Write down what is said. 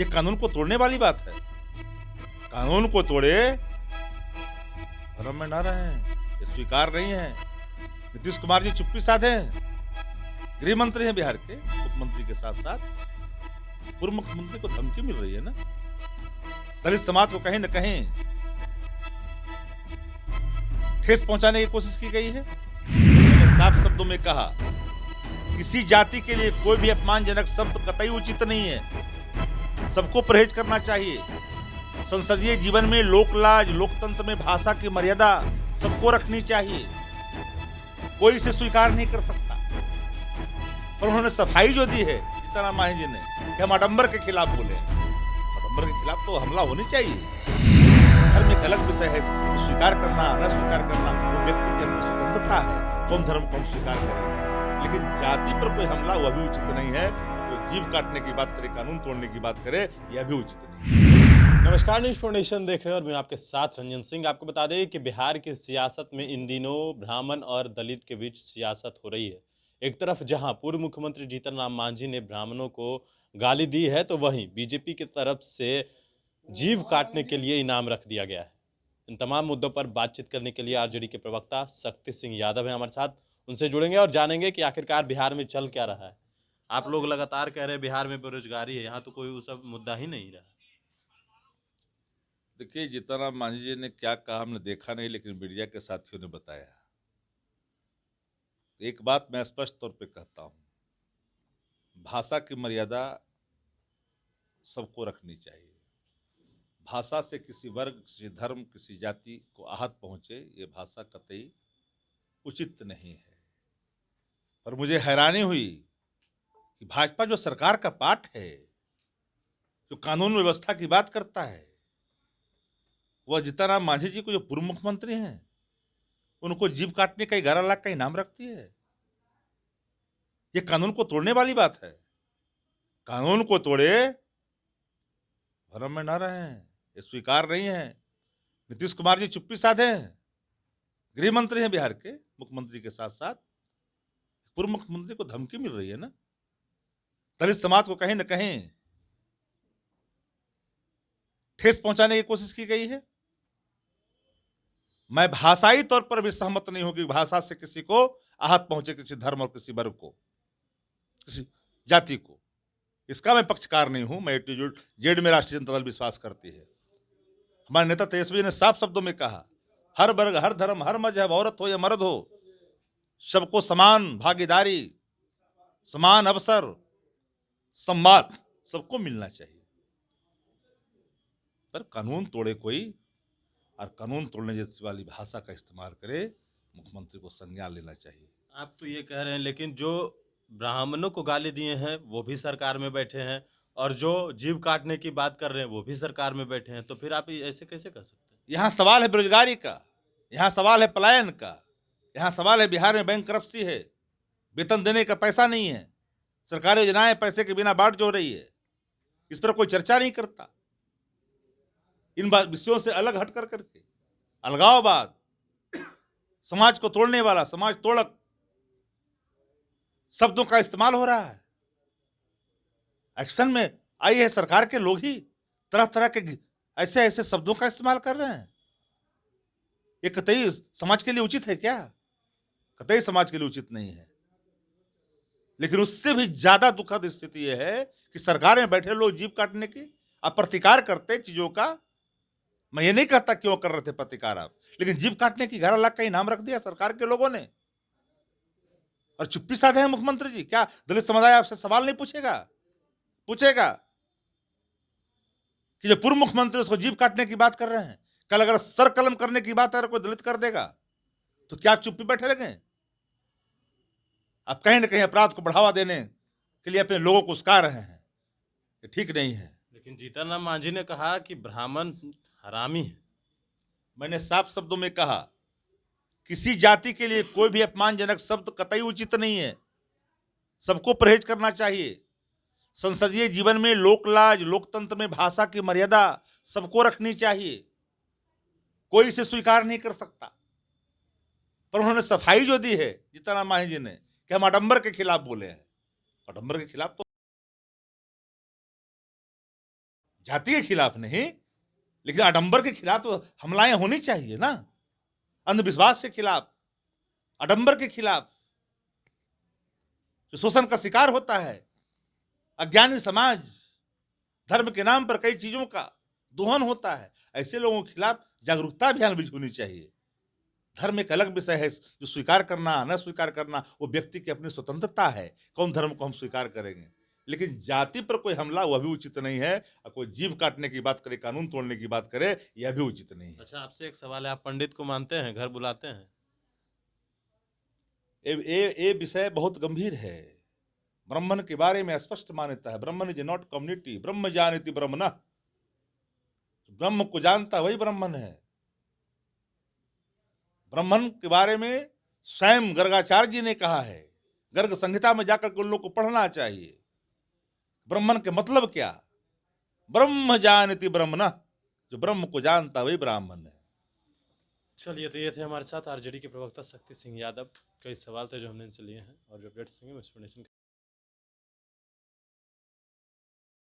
ये कानून को तोड़ने वाली बात है। कानून को तोड़े, धर्म में ना रहें, ये स्वीकार नहीं है। नीतीश कुमार जी चुप्पी साधे, गृह मंत्री हैं बिहार के, मुख्यमंत्री के साथ साथ पूर्व मुख्यमंत्री को धमकी मिल रही है ना, दलित समाज को कहीं न कहीं ठेस पहुंचाने की कोशिश की गई है। मैंने साफ शब्दों में कहा, किसी जाति के लिए कोई भी अपमानजनक शब्द कतई उचित नहीं है, सबको परहेज करना चाहिए। संसदीय जीवन में लोकलाज, लोकतंत्र में भाषा की मर्यादा सबको रखनी चाहिए, कोई इसे स्वीकार नहीं कर सकता। पर उन्होंने सफाई जो दी है जीतन मांझी जी ने, कि हम आडंबर के खिलाफ बोले। आडंबर के खिलाफ तो हमला होनी चाहिए। धर्म एक अलग विषय है, स्वीकार करना न स्वीकार करना वो व्यक्ति की अपनी स्वतंत्रता है, कौन धर्म को हम स्वीकार करें, लेकिन जाति पर कोई हमला वह भी उचित नहीं है। तो जीव काटने की बात करे, कानून तोड़ने की बात करे, यह भी उचित नहीं है। नमस्कार, न्यूज़ फॉर नेशन देख रहे हैं और मैं आपके साथ रंजन सिंह। आपको बता दें कि बिहार की सियासत में इन दिनों ब्राह्मण और दलित के बीच सियासत हो रही है। एक तरफ जहां पूर्व मुख्यमंत्री जीतन राम मांझी ने ब्राह्मणों को गाली दी है, तो वहीं बीजेपी की तरफ से जीव काटने के लिए इनाम रख दिया गया है। इन तमाम मुद्दों पर बातचीत करने के लिए आरजेडी के प्रवक्ता शक्ति सिंह यादव हैं हमारे साथ। उनसे जुड़ेंगे और जानेंगे कि आखिरकार बिहार में चल क्या रहा है। आप लोग लगातार कह रहे हैं बिहार में बेरोजगारी है, यहाँ तो कोई वो सब मुद्दा ही नहीं रहा। देखिए, जीतन राम मांझी जी ने क्या कहा हमने देखा नहीं, लेकिन मीडिया के साथियों ने बताया। एक बात मैं स्पष्ट तौर पे कहता हूं, भाषा की मर्यादा सबको रखनी चाहिए। भाषा से किसी वर्ग, किसी धर्म, किसी जाति को आहत पहुंचे, ये भाषा कतई उचित नहीं है। पर मुझे हैरानी हुई कि भाजपा जो सरकार का पार्ट है, जो कानून व्यवस्था की बात करता है, वह जीतन राम मांझी जी को, जो पूर्व मुख्यमंत्री हैं, उनको जीभ काटने का 11 लाख का इनाम रखती है। ये कानून को तोड़ने वाली बात है। कानून को तोड़े, धर्म में ना रहें, ये स्वीकार नहीं है। नीतीश कुमार जी चुप्पी साधे, गृह मंत्री हैं बिहार के, मुख्यमंत्री के साथ साथ पूर्व मुख्यमंत्री को धमकी मिल रही है ना, दलित समाज को कहीं न कहीं ठेस पहुंचाने की कोशिश की गई है। मैं भाषाई तौर पर भी सहमत नहीं हूं कि भाषा से किसी को आहत पहुंचे, किसी धर्म और किसी वर्ग को, किसी जाति को। इसका मैं पक्षकार नहीं हूं। मैं जेड में राष्ट्रीय जनता दल विश्वास करती है। हमारे नेता तेजस्वी ने साफ शब्दों में कहा, हर वर्ग, हर धर्म, हर मजहब, औरत हो या मर्द हो, सबको समान भागीदारी, समान अवसर, सम्मान सबको मिलना चाहिए। पर कानून तोड़े कोई और कानून तोड़ने जैसी वाली भाषा का इस्तेमाल करे, मुख्यमंत्री को संज्ञान लेना चाहिए। आप तो ये कह रहे हैं, लेकिन जो ब्राह्मणों को गाली दिए हैं वो भी सरकार में बैठे हैं, और जो जीव काटने की बात कर रहे हैं वो भी सरकार में बैठे हैं, तो फिर आप ऐसे कैसे कर सकते हैं? यहाँ सवाल है बेरोजगारी का, यहाँ सवाल है पलायन का, यहाँ सवाल है बिहार में बैंकरप्सी है, वेतन देने का पैसा नहीं है, सरकारी योजनाएं पैसे के बिना बांट जो रही है, इस पर कोई चर्चा नहीं करता। इन विषयों से अलग हट कर करके अलगाववाद, समाज को तोड़ने वाला, समाज तोड़क शब्दों का इस्तेमाल हो रहा है। एक्शन में आई है सरकार के लोग ही तरह तरह के ऐसे ऐसे शब्दों का इस्तेमाल कर रहे हैं। ये कतई समाज के लिए उचित है क्या? कतई समाज के लिए उचित नहीं है। लेकिन उससे भी ज्यादा दुखद स्थिति यह है कि सरकार में बैठे लोग जीभ काटने की प्रतिकार करते चीजों का। मैं ये नहीं कहता क्यों कर रहे थे प्रतिकार आप, लेकिन जीभ काटने की 11 लाख का इनाम रख दिया सरकार के लोगों ने, और चुप्पी साधे हैं मुख्यमंत्री जी। क्या दलित समुदाय आपसे सवाल नहीं पूछेगा? पूछेगा कि जो पूर्व मुख्यमंत्री उसको जीभ काटने की बात कर रहे हैं, कल अगर सर कलम करने की बात अगर कोई दलित कर देगा तो क्या आप चुप्पी बैठे रहेंगे? आप कहीं ना कहीं अपराध को बढ़ावा देने के लिए अपने लोगों को उस्का रहे हैं। ये ठीक नहीं है। लेकिन जीतन राम मांझी ने कहा कि ब्राह्मण हरामी है। मैंने साफ शब्दों में कहा, किसी जाति के लिए कोई भी अपमानजनक शब्द कतई उचित नहीं है, सबको परहेज करना चाहिए। संसदीय जीवन में लोकलाज, लोकतंत्र में भाषा की मर्यादा सबको रखनी चाहिए, कोई इसे स्वीकार नहीं कर सकता। पर उन्होंने सफाई जो दी है जीतन राम मांझी जी ने, कि हम आडंबर के खिलाफ बोले हैं। आडंबर के खिलाफ तो जाति के खिलाफ नहीं, लेकिन आडंबर के खिलाफ तो हमलाएं होनी चाहिए ना। अंधविश्वास के खिलाफ, आडंबर के खिलाफ, जो शोषण का शिकार होता है, अज्ञानी समाज, धर्म के नाम पर कई चीजों का दोहन होता है, ऐसे लोगों के खिलाफ जागरूकता अभियान भी होनी चाहिए। धर्म एक अलग विषय है, जो स्वीकार करना न स्वीकार करना वो व्यक्ति की अपनी स्वतंत्रता है, कौन धर्म को हम स्वीकार करेंगे। लेकिन जाति पर कोई हमला वह भी उचित नहीं है, और कोई जीव काटने की बात करे, कानून तोड़ने की बात करे, यह भी उचित नहीं है। अच्छा, आपसे एक सवाल है, आप पंडित को मानते हैं, घर बुलाते हैं? ये विषय बहुत गंभीर है। ब्राह्मण के बारे में स्पष्ट मान्यता है, ब्राह्मण इज नॉट कम्युनिटी, ब्रह्म जानति ब्रह्मण। ब्रह्म को जानता वही ब्राह्मण है। ब्राह्मण के बारे में स्वयं गर्गाचार्य जी ने कहा है, गर्ग संहिता में जाकर के उन लोग को पढ़ना चाहिए। ब्राह्मण के मतलब क्या? ब्रह्म जानति ब्रह्मण, जो ब्रह्म को जानता वही ब्राह्मण है। चलिए, तो ये थे हमारे साथ आरजेडी के प्रवक्ता शक्ति सिंह यादव। कई सवाल थे जो हमने इनसे लिए हैं, और जो अपडेट्स देंगे वो एक्सप्लेनेशन